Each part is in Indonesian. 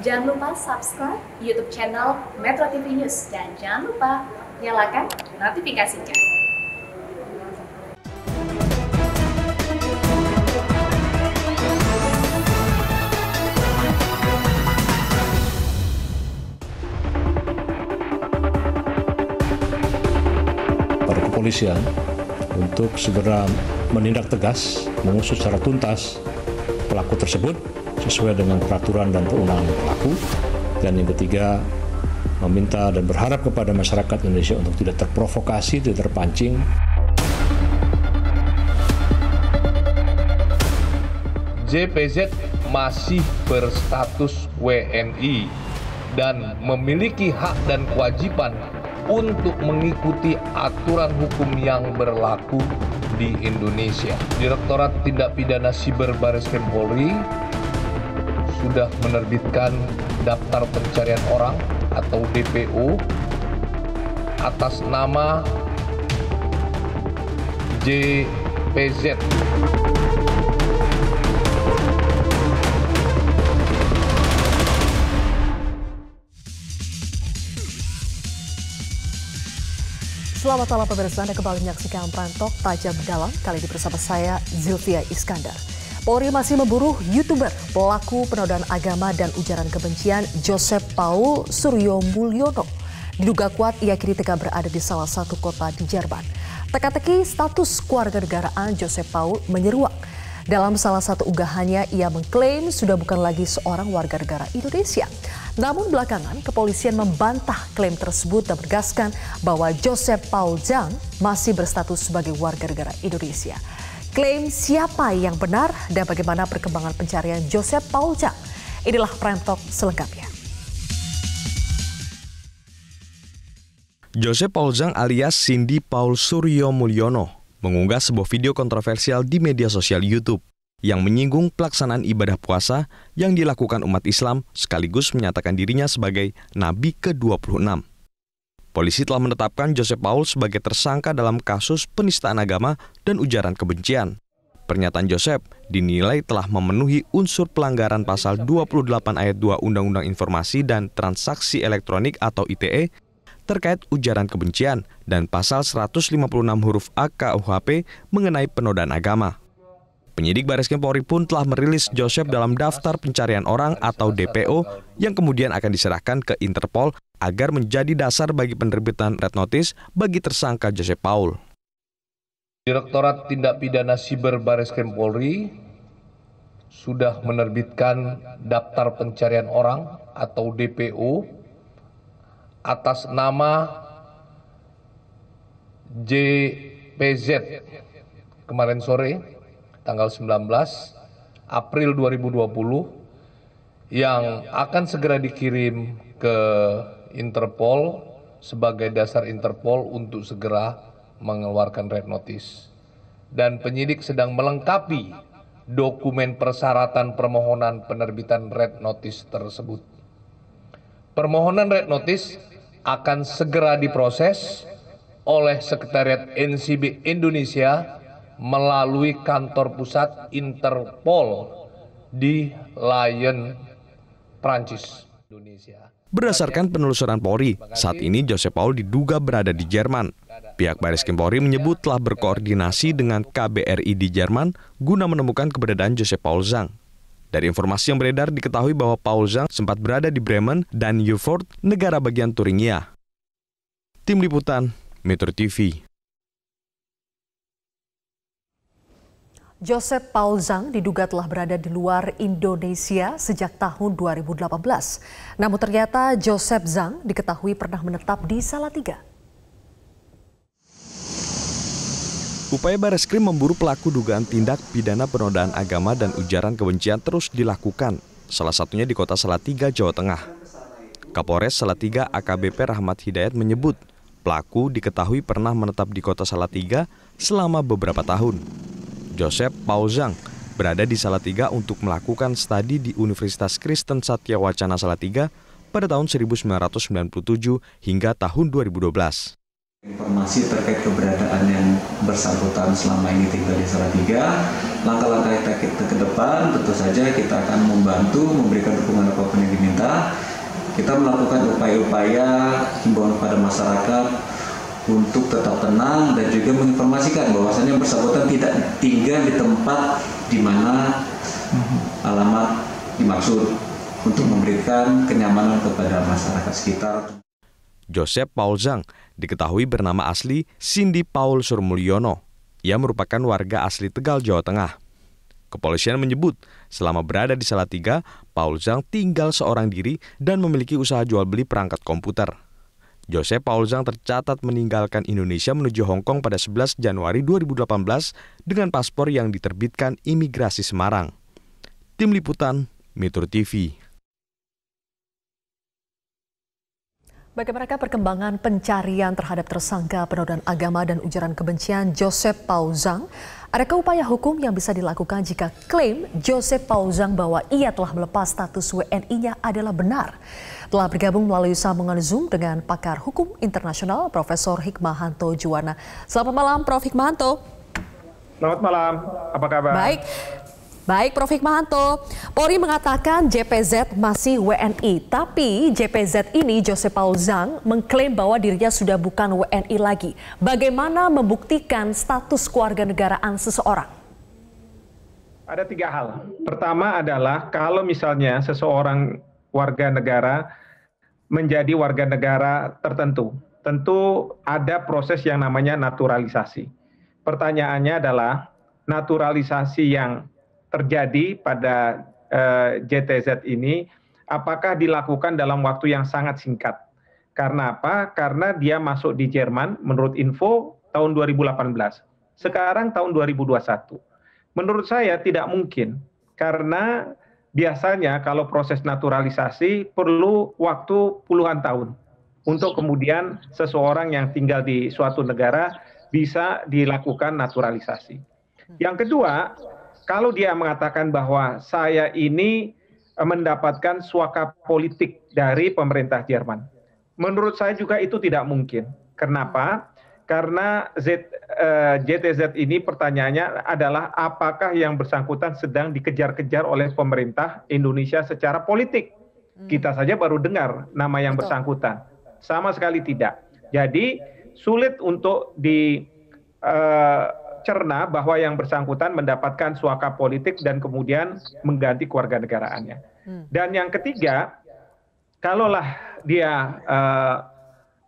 Jangan lupa subscribe YouTube channel Metro TV News dan jangan lupa nyalakan notifikasinya. Pada kepolisian untuk segera menindak tegas, mengusut secara tuntas pelaku tersebut sesuai dengan peraturan dan perundangan pelaku. Dan yang ketiga, meminta dan berharap kepada masyarakat Indonesia untuk tidak terprovokasi, tidak terpancing. JPZ masih berstatus WNI dan memiliki hak dan kewajiban untuk mengikuti aturan hukum yang berlaku di Indonesia. Direktorat Tindak Pidana Siber Bareskrim Polri sudah menerbitkan daftar pencarian orang atau DPO atas nama JPZ. Selamat malam pemirsa, Anda kembali menyaksikan Prime Talk Tajam Dalam, kali ini bersama saya Zilvia Iskandar. Polri masih memburu YouTuber pelaku penodaan agama dan ujaran kebencian Joseph Paul Suryo Mulyono. Diduga kuat ia kini tengah berada di salah satu kota di Jerman. Teka-teki status kewarganegaraan Joseph Paul menyeruak. Dalam salah satu unggahannya ia mengklaim sudah bukan lagi seorang warga negara Indonesia. Namun belakangan kepolisian membantah klaim tersebut dan menegaskan bahwa Joseph Paul Zhang masih berstatus sebagai warga negara Indonesia. Klaim siapa yang benar dan bagaimana perkembangan pencarian Joseph Paul Zhang? Inilah Prime Talk selengkapnya. Joseph Paul Zhang alias Cindy Paul Suryo Mulyono mengunggah sebuah video kontroversial di media sosial YouTube yang menyinggung pelaksanaan ibadah puasa yang dilakukan umat Islam sekaligus menyatakan dirinya sebagai Nabi ke-26. Polisi telah menetapkan Joseph Paul sebagai tersangka dalam kasus penistaan agama dan ujaran kebencian. Pernyataan Joseph dinilai telah memenuhi unsur pelanggaran pasal 28 ayat 2 Undang-Undang Informasi dan Transaksi Elektronik atau ITE terkait ujaran kebencian dan pasal 156 huruf A KUHP mengenai penodaan agama. Penyidik Bareskrim Polri pun telah merilis Joseph dalam daftar pencarian orang atau DPO yang kemudian akan diserahkan ke Interpol agar menjadi dasar bagi penerbitan red notice bagi tersangka Joseph Paul. Direktorat Tindak Pidana Siber Bareskrim Polri sudah menerbitkan daftar pencarian orang atau DPO atas nama JPZ kemarin sore tanggal 19 April 2020 yang akan segera dikirim ke Interpol sebagai dasar Interpol untuk segera mengeluarkan red notice. Dan penyidik sedang melengkapi dokumen persyaratan permohonan penerbitan red notice tersebut. Permohonan red notice akan segera diproses oleh Sekretariat NCB Indonesia melalui kantor pusat Interpol di Lyon, Prancis, Indonesia. Berdasarkan penelusuran Polri, saat ini Joseph Paul diduga berada di Jerman. Pihak Bareskrim Polri menyebut telah berkoordinasi dengan KBRI di Jerman guna menemukan keberadaan Joseph Paul Zhang. Dari informasi yang beredar diketahui bahwa Paul Zhang sempat berada di Bremen dan Erfurt, negara bagian Thuringia. Tim Liputan, Metro TV. Joseph Paul Zhang diduga telah berada di luar Indonesia sejak tahun 2018. Namun ternyata Joseph Zhang diketahui pernah menetap di Salatiga. Upaya Bareskrim memburu pelaku dugaan tindak pidana penodaan agama dan ujaran kebencian terus dilakukan, salah satunya di kota Salatiga, Jawa Tengah. Kapolres Salatiga AKBP Rahmat Hidayat menyebut pelaku diketahui pernah menetap di kota Salatiga selama beberapa tahun. Joseph Paul Zhang berada di Salatiga untuk melakukan studi di Universitas Kristen Satya Wacana Salatiga pada tahun 1997 hingga tahun 2012. Informasi terkait keberadaan yang bersangkutan selama ini tinggal di Salatiga, langkah-langkah kita ke depan tentu saja kita akan membantu memberikan dukungan apapun yang diminta kita melakukan upaya-upaya himbauan kepada masyarakat untuk tetap tenang dan juga menginformasikan bahwasannya yang bersangkutan tidak tinggal di tempat di mana alamat dimaksud untuk memberikan kenyamanan kepada masyarakat sekitar. Joseph Paul Zhang diketahui bernama asli Cindy Paul Surmulyono. Ia merupakan warga asli Tegal, Jawa Tengah. Kepolisian menyebut selama berada di Salatiga, Paul Zhang tinggal seorang diri dan memiliki usaha jual beli perangkat komputer. Joseph Paul Zhang tercatat meninggalkan Indonesia menuju Hong Kong pada 11 Januari 2018 dengan paspor yang diterbitkan Imigrasi Semarang. Tim Liputan, Metro TV. Bagaimana perkembangan pencarian terhadap tersangka penodaan agama dan ujaran kebencian Joseph Paul Zhang? Adakah upaya hukum yang bisa dilakukan jika klaim Joseph Paul Zhang bahwa ia telah melepas status WNI-nya adalah benar? Telah bergabung melalui sambungan Zoom dengan pakar hukum internasional Profesor Hikmahanto Juwana. Selamat malam, Prof. Hikmahanto. Selamat malam, apa kabar? Baik, Prof. Hikmahanto. Polri mengatakan JPZ masih WNI, tapi JPZ ini, Joseph Paul Zhang, mengklaim bahwa dirinya sudah bukan WNI lagi. Bagaimana membuktikan status kewarganegaraan seseorang? Ada 3 hal. Pertama adalah kalau misalnya seseorang warga negara menjadi warga negara tertentu, tentu ada proses yang namanya naturalisasi. Pertanyaannya adalah naturalisasi yang terjadi pada JTZ ini apakah dilakukan dalam waktu yang sangat singkat. Karena apa? Karena dia masuk di Jerman menurut info tahun 2018. Sekarang tahun 2021. Menurut saya tidak mungkin karena biasanya kalau proses naturalisasi perlu waktu puluhan tahun untuk kemudian seseorang yang tinggal di suatu negara bisa dilakukan naturalisasi. Yang kedua, kalau dia mengatakan bahwa saya ini mendapatkan suaka politik dari pemerintah Jerman, menurut saya juga itu tidak mungkin. Kenapa? Karena JTZ ini pertanyaannya adalah apakah yang bersangkutan sedang dikejar-kejar oleh pemerintah Indonesia secara politik? Kita saja baru dengar nama yang bersangkutan. Sama sekali tidak. Jadi sulit untuk cerna bahwa yang bersangkutan mendapatkan suaka politik dan kemudian mengganti kewarganegaraannya. Dan yang ketiga, kalaulah dia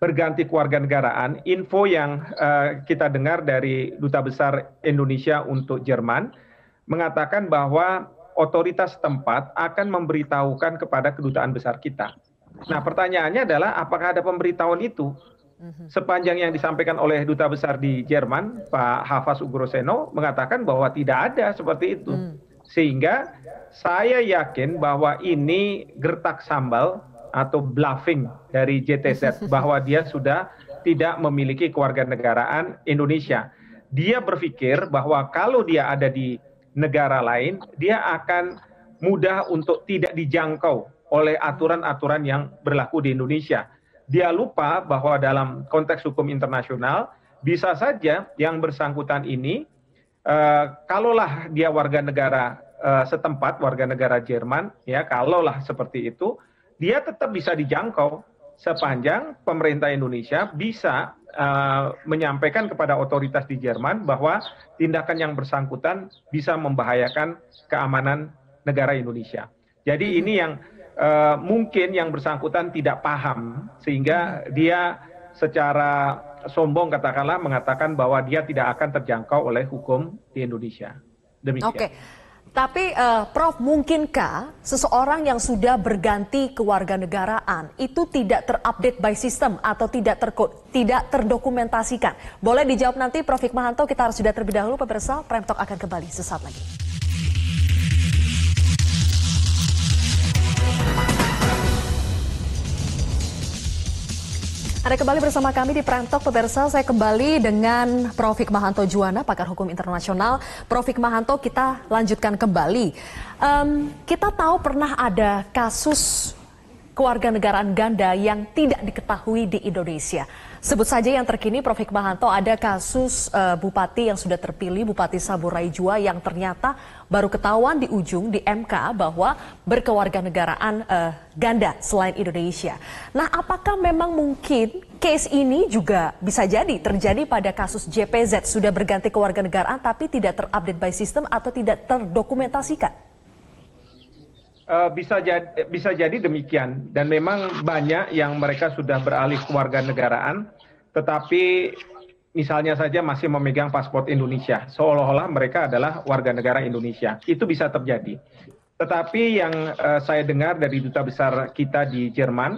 berganti kewarganegaraan, info yang kita dengar dari Duta Besar Indonesia untuk Jerman mengatakan bahwa otoritas setempat akan memberitahukan kepada kedutaan besar kita. Nah, pertanyaannya adalah apakah ada pemberitahuan itu? Sepanjang yang disampaikan oleh Duta Besar di Jerman, Pak Hafaz Ugroseno, mengatakan bahwa tidak ada seperti itu. Sehingga saya yakin bahwa ini gertak sambal atau bluffing dari JTZ, bahwa dia sudah tidak memiliki kewarganegaraan Indonesia. Dia berpikir bahwa kalau dia ada di negara lain, dia akan mudah untuk tidak dijangkau oleh aturan-aturan yang berlaku di Indonesia. Dia lupa bahwa dalam konteks hukum internasional bisa saja yang bersangkutan ini kalaulah dia warga negara setempat, warga negara Jerman, ya kalaulah seperti itu, dia tetap bisa dijangkau sepanjang pemerintah Indonesia bisa menyampaikan kepada otoritas di Jerman bahwa tindakan yang bersangkutan bisa membahayakan keamanan negara Indonesia. Jadi ini yang mungkin yang bersangkutan tidak paham sehingga dia secara sombong katakanlah mengatakan bahwa dia tidak akan terjangkau oleh hukum di Indonesia. Demikian. Oke. Tapi Prof, mungkinkah seseorang yang sudah berganti kewarganegaraan itu tidak terupdate by system atau tidak terdokumentasikan? Boleh dijawab nanti Prof Hikmahanto, kita harus sudah terlebih dahulu pemirsa. Prime Talk akan kembali sesaat lagi. Anda kembali bersama kami di Prime Talk, pemirsa. Saya kembali dengan Prof Hikmahanto Juwana, pakar hukum internasional. Prof Hikmahanto, kita lanjutkan kembali. Kita tahu pernah ada kasus kewarganegaraan ganda yang tidak diketahui di Indonesia. Sebut saja yang terkini, Prof. Hikmahanto, ada kasus bupati yang sudah terpilih, Bupati Saburai Jua, yang ternyata baru ketahuan di ujung di MK bahwa berkewarganegaraan ganda selain Indonesia. Nah, apakah memang mungkin case ini juga bisa jadi terjadi pada kasus JPZ, sudah berganti kewarganegaraan tapi tidak terupdate by system atau tidak terdokumentasikan? Bisa jadi demikian, dan memang banyak yang mereka sudah beralih kewarganegaraan, tetapi misalnya saja masih memegang paspor Indonesia, seolah-olah mereka adalah warga negara Indonesia. Itu bisa terjadi. Tetapi yang saya dengar dari duta besar kita di Jerman,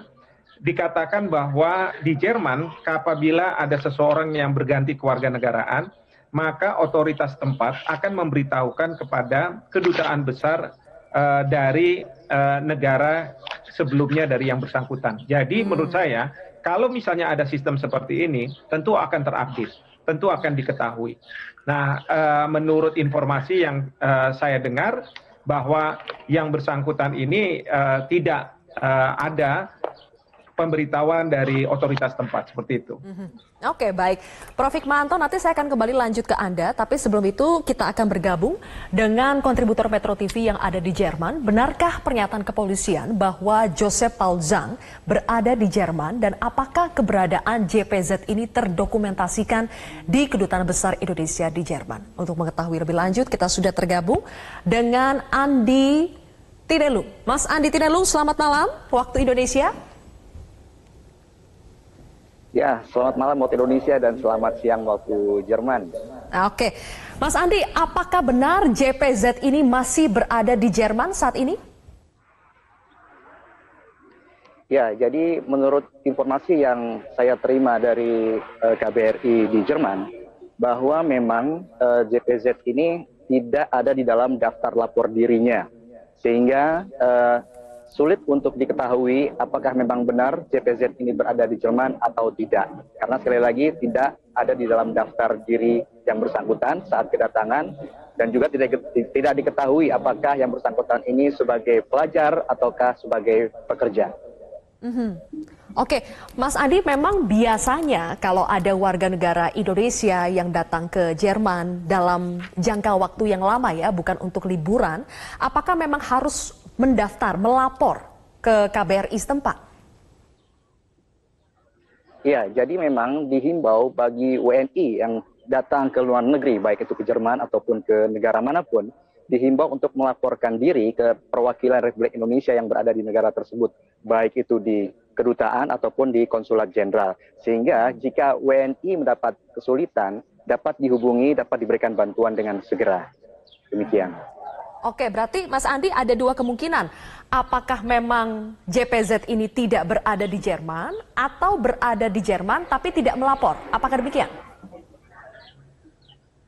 dikatakan bahwa di Jerman, apabila ada seseorang yang berganti kewarganegaraan, maka otoritas tempat akan memberitahukan kepada kedutaan besar dari negara sebelumnya dari yang bersangkutan. Jadi menurut saya, kalau misalnya ada sistem seperti ini, tentu akan terupdate, tentu akan diketahui. Nah, menurut informasi yang saya dengar, bahwa yang bersangkutan ini tidak ada pemberitahuan dari otoritas tempat, seperti itu. Oke, baik. Prof. Hikmahanto, nanti saya akan kembali lanjut ke Anda, tapi sebelum itu kita akan bergabung dengan kontributor Metro TV yang ada di Jerman. Benarkah pernyataan kepolisian bahwa Joseph Paul Zhang berada di Jerman, dan apakah keberadaan JPZ ini terdokumentasikan di Kedutaan Besar Indonesia di Jerman? Untuk mengetahui lebih lanjut, kita sudah tergabung dengan Andi Tinelu. Mas Andi Tinelu, selamat malam waktu Indonesia. Ya, selamat malam waktu Indonesia dan selamat siang waktu Jerman. Oke, Mas Andi, apakah benar JPZ ini masih berada di Jerman saat ini? Ya, jadi menurut informasi yang saya terima dari KBRI di Jerman, bahwa memang JPZ ini tidak ada di dalam daftar lapor dirinya, sehingga sulit untuk diketahui apakah memang benar JPZ ini berada di Jerman atau tidak. Karena sekali lagi tidak ada di dalam daftar diri yang bersangkutan saat kedatangan, dan juga tidak diketahui apakah yang bersangkutan ini sebagai pelajar ataukah sebagai pekerja. Oke, Mas Andi, memang biasanya kalau ada warga negara Indonesia yang datang ke Jerman dalam jangka waktu yang lama ya, bukan untuk liburan, apakah memang harus mendaftar, melapor ke KBRI setempat? Ya, jadi memang dihimbau bagi WNI yang datang ke luar negeri, baik itu ke Jerman ataupun ke negara manapun, dihimbau untuk melaporkan diri ke perwakilan Republik Indonesia yang berada di negara tersebut, baik itu di kedutaan ataupun di konsulat jenderal. Sehingga jika WNI mendapat kesulitan, dapat dihubungi, dapat diberikan bantuan dengan segera. Demikian. Oke, berarti Mas Andi ada dua kemungkinan. Apakah memang JPZ ini tidak berada di Jerman atau berada di Jerman tapi tidak melapor? Apakah demikian?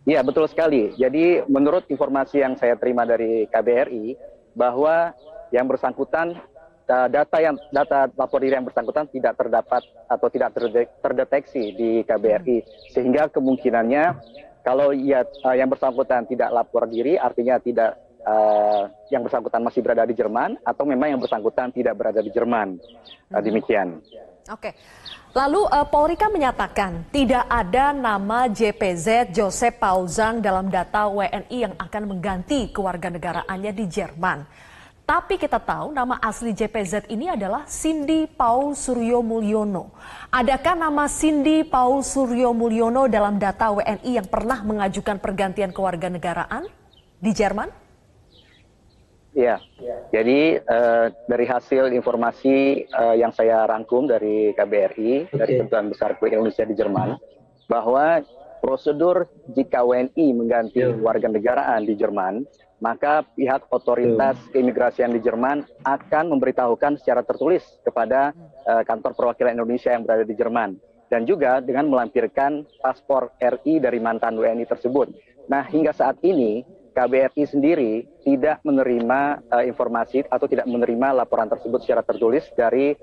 Ya, betul sekali. Jadi menurut informasi yang saya terima dari KBRI, bahwa yang bersangkutan, data lapor diri yang bersangkutan tidak terdapat atau tidak terdeteksi di KBRI. Sehingga kemungkinannya kalau yang bersangkutan tidak lapor diri, artinya tidak yang bersangkutan masih berada di Jerman, atau memang yang bersangkutan tidak berada di Jerman. Demikian. Oke. Lalu Polri kan menyatakan tidak ada nama JPZ Joseph Paul Zhang dalam data WNI yang akan mengganti kewarganegaraannya di Jerman. Tapi kita tahu nama asli JPZ ini adalah Cindy Paul Suryo Mulyono. Adakah nama Cindy Paul Suryo Mulyono dalam data WNI yang pernah mengajukan pergantian kewarganegaraan di Jerman? Ya, jadi dari hasil informasi yang saya rangkum dari KBRI, dari Kedutaan Besar Republik Indonesia di Jerman, bahwa prosedur jika WNI mengganti warganegaraan di Jerman, maka pihak otoritas keimigrasian di Jerman akan memberitahukan secara tertulis kepada kantor perwakilan Indonesia yang berada di Jerman, dan juga dengan melampirkan paspor RI dari mantan WNI tersebut. Nah, hingga saat ini KBRI sendiri tidak menerima informasi atau tidak menerima laporan tersebut secara tertulis dari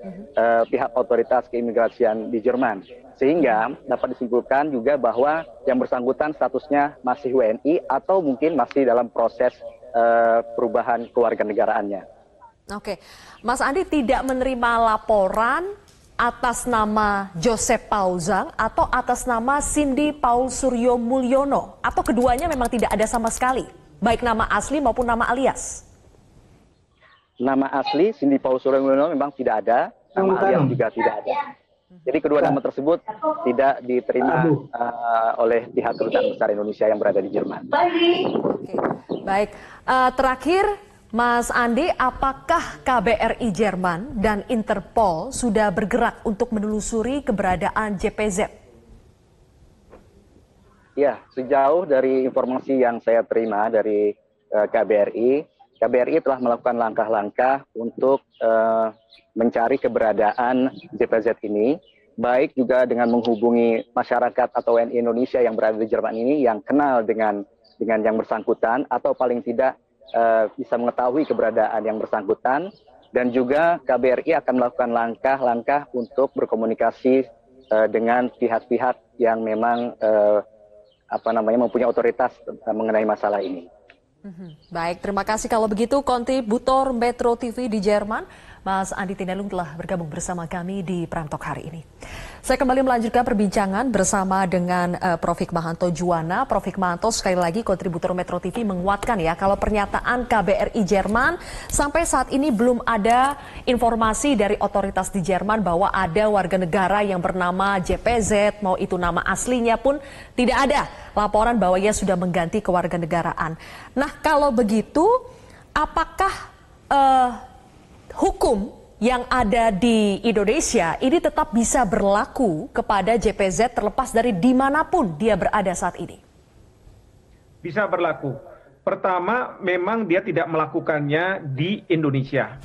pihak otoritas keimigrasian di Jerman. Sehingga dapat disimpulkan juga bahwa yang bersangkutan statusnya masih WNI atau mungkin masih dalam proses perubahan kewarganegaraannya. Oke, Mas Andi tidak menerima laporan atas nama Joseph Paul Zhang atau atas nama Cindy Paul Suryo Mulyono? Atau keduanya memang tidak ada sama sekali, baik nama asli maupun nama alias? Nama asli Cindy Paul Suryo Mulyono memang tidak ada, nama alias juga tidak ada. Jadi kedua nama tersebut tidak diterima oleh pihak Kedutaan Besar Indonesia yang berada di Jerman. Oke. Baik, terakhir Mas Andi, apakah KBRI Jerman dan Interpol sudah bergerak untuk menelusuri keberadaan JPZ? Ya, sejauh dari informasi yang saya terima dari KBRI telah melakukan langkah-langkah untuk mencari keberadaan JPZ ini, baik juga dengan menghubungi masyarakat atau WNI Indonesia yang berada di Jerman ini yang kenal dengan yang bersangkutan atau paling tidak bisa mengetahui keberadaan yang bersangkutan, dan juga KBRI akan melakukan langkah-langkah untuk berkomunikasi dengan pihak-pihak yang memang mempunyai otoritas mengenai masalah ini. Baik, terima kasih kalau begitu kontributor Metro TV di Jerman, Mas Andi Tinelung telah bergabung bersama kami di Prime Talk hari ini. Saya kembali melanjutkan perbincangan bersama dengan Prof. Hikmahanto Juwana. Prof. Hikmahanto, sekali lagi kontributor Metro TV menguatkan ya kalau pernyataan KBRI Jerman sampai saat ini belum ada informasi dari otoritas di Jerman bahwa ada warga negara yang bernama JPZ, mau itu nama aslinya pun tidak ada laporan bahwa ia sudah mengganti kewarganegaraan. Nah, kalau begitu apakah hukum yang ada di Indonesia ini tetap bisa berlaku kepada JPZ terlepas dari dimanapun dia berada saat ini? Bisa berlaku. Pertama, memang dia tidak melakukannya di Indonesia,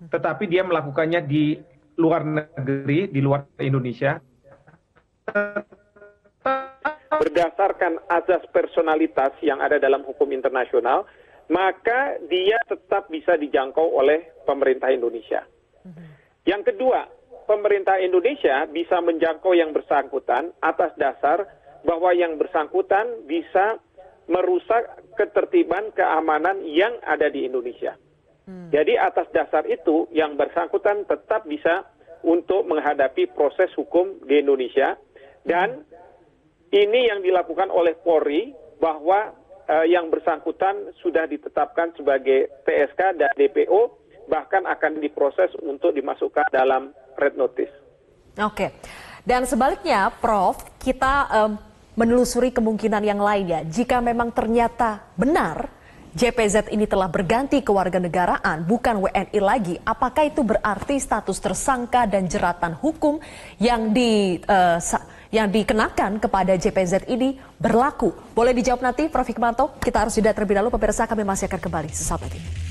tetapi dia melakukannya di luar negeri, di luar Indonesia. Berdasarkan azas personalitas yang ada dalam hukum internasional, maka dia tetap bisa dijangkau oleh pemerintah Indonesia. Yang kedua, pemerintah Indonesia bisa menjangkau yang bersangkutan atas dasar bahwa yang bersangkutan bisa merusak ketertiban keamanan yang ada di Indonesia. Jadi atas dasar itu yang bersangkutan tetap bisa untuk menghadapi proses hukum di Indonesia, dan ini yang dilakukan oleh Polri bahwa yang bersangkutan sudah ditetapkan sebagai TSK dan DPO, bahkan akan diproses untuk dimasukkan dalam red notice. Oke, dan sebaliknya Prof, kita menelusuri kemungkinan yang lainnya. Jika memang ternyata benar JPZ ini telah berganti kewarganegaraan, bukan WNI lagi, apakah itu berarti status tersangka dan jeratan hukum yang dikenakan kepada JPZ ini berlaku? Boleh dijawab nanti Prof. Hikmahanto. Kita harus jeda terlebih dahulu, pemirsa, kami masih akan kembali sesaat lagi.